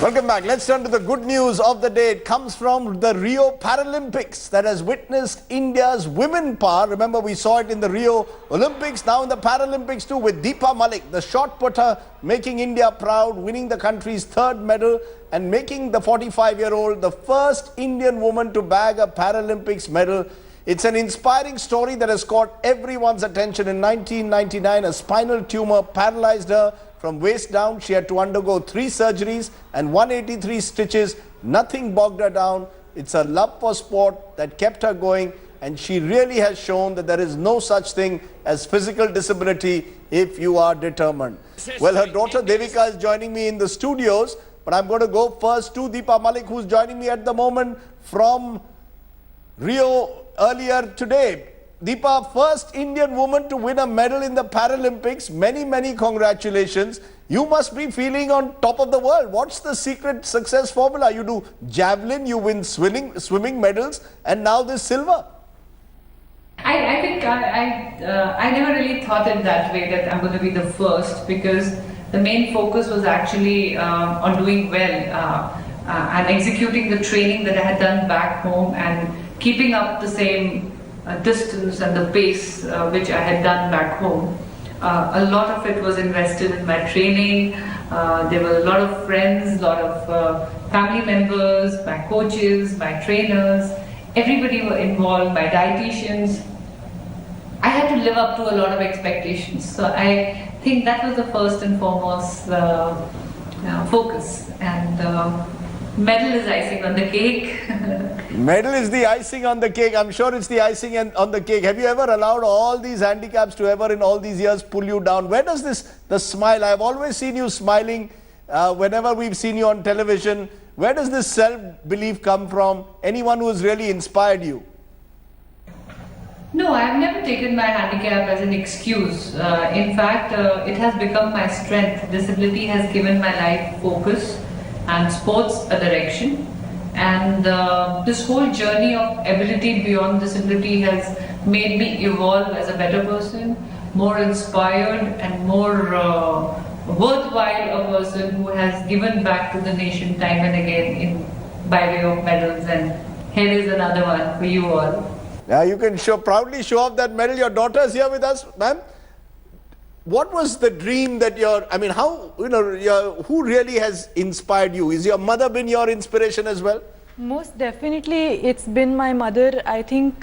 Welcome back. Let's turn to the good news of the day. It comes from the Rio Paralympics that has witnessed India's women power. Remember, we saw it in the Rio Olympics, now in the Paralympics too, with Deepa Malik, the shot putter, making India proud, winning the country's third medal and making the 45-year-old the first Indian woman to bag a Paralympics medal. It's an inspiring story that has caught everyone's attention. In 1999, a spinal tumor paralyzed her from waist down. She had to undergo 3 surgeries and 183 stitches. Nothing bogged her down. It's a love for sport that kept her going, and she really has shown that there is no such thing as physical disability if you are determined. Well, her daughter Devika is joining me in the studios, but I'm going to go first to Deepa Malik, who's joining me at the moment from Rio earlier today. Deepa, first Indian woman to win a medal in the Paralympics. Many congratulations. You must be feeling on top of the world. What's the secret success formula? You do javelin, you win swimming medals, and now this silver. I think I never really thought it that way, that I'm going to be the first, because the main focus was actually on doing well and executing the training that I had done back home and keeping up the same distance and the pace which I had done back home. A lot of it was invested in my training. There were a lot of friends, a lot of family members, my coaches, my trainers. Everybody were involved, my dietitians. I had to live up to a lot of expectations. So I think that was the first and foremost focus. And medal is icing on the cake. Medal is the icing on the cake. I'm sure it's the icing on the cake. Have you ever allowed all these handicaps to ever in all these years pull you down? Where does the smile, I've always seen you smiling whenever we've seen you on television. Where does this self-belief come from? Anyone who has really inspired you? No, I've never taken my handicap as an excuse. In fact, it has become my strength. Disability has given my life focus and sports a direction. And this whole journey of ability beyond disability has made me evolve as a better person, more inspired and more worthwhile a person who has given back to the nation time and again by way of medals. And here is another one for you all. Yeah, you can proudly show off that medal. Your daughter is here with us, ma'am. What was the dream that who really has inspired you? Is your mother been your inspiration as well? Most definitely, it's been my mother. I think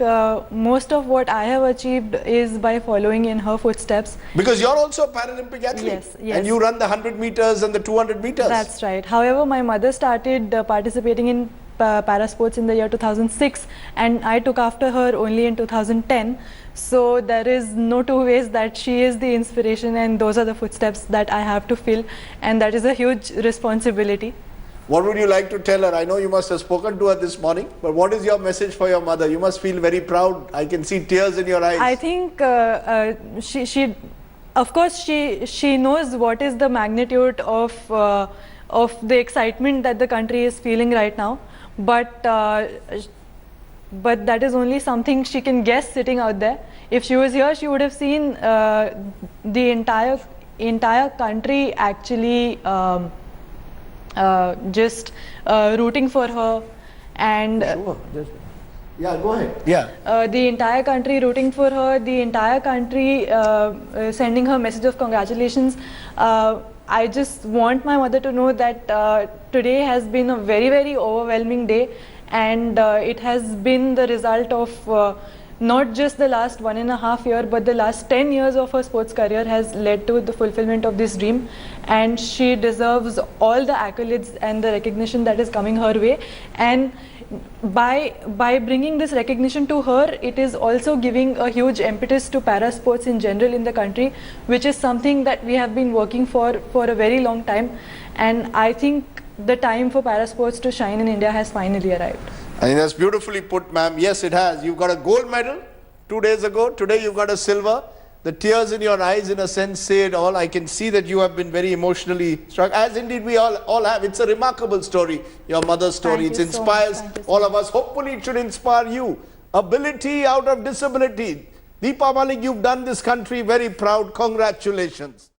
most of what I have achieved is by following in her footsteps. Because you're also a Paralympic athlete. Yes. And you run the 100 meters and the 200 meters. That's right. However, my mother started participating in parasports in the year 2006, and I took after her only in 2010. So there is no two ways that she is the inspiration, and those are the footsteps that I have to fill, and that is a huge responsibility. What would you like to tell her? I know you must have spoken to her this morning, but what is your message for your mother? You must feel very proud. I can see tears in your eyes. I think of course she knows what is the magnitude of the excitement that the country is feeling right now, but that is only something she can guess sitting out there. If she was here, she would have seen the entire country actually just rooting for her, and sure. Yeah, go ahead. Yeah. The entire country rooting for her, the entire country sending her message of congratulations. I just want my mother to know that today has been a very overwhelming day, and it has been the result of not just the last 1.5 years, but the last 10 years of her sports career has led to the fulfillment of this dream, and she deserves all the accolades and the recognition that is coming her way. And by bringing this recognition to her, it is also giving a huge impetus to parasports in general in the country, which is something that we have been working for a very long time. And I think the time for parasports to shine in India has finally arrived. I think that's beautifully put, ma'am. Yes, it has. You got a gold medal 2 days ago. Today you got a silver. The tears in your eyes, in a sense, say it all. I can see that you have been very emotionally struck, as indeed we all have. It's a remarkable story, your mother's story. It inspires all of us. Hopefully it should inspire you. Ability out of disability. Deepa Malik, you've done this country very proud. Congratulations.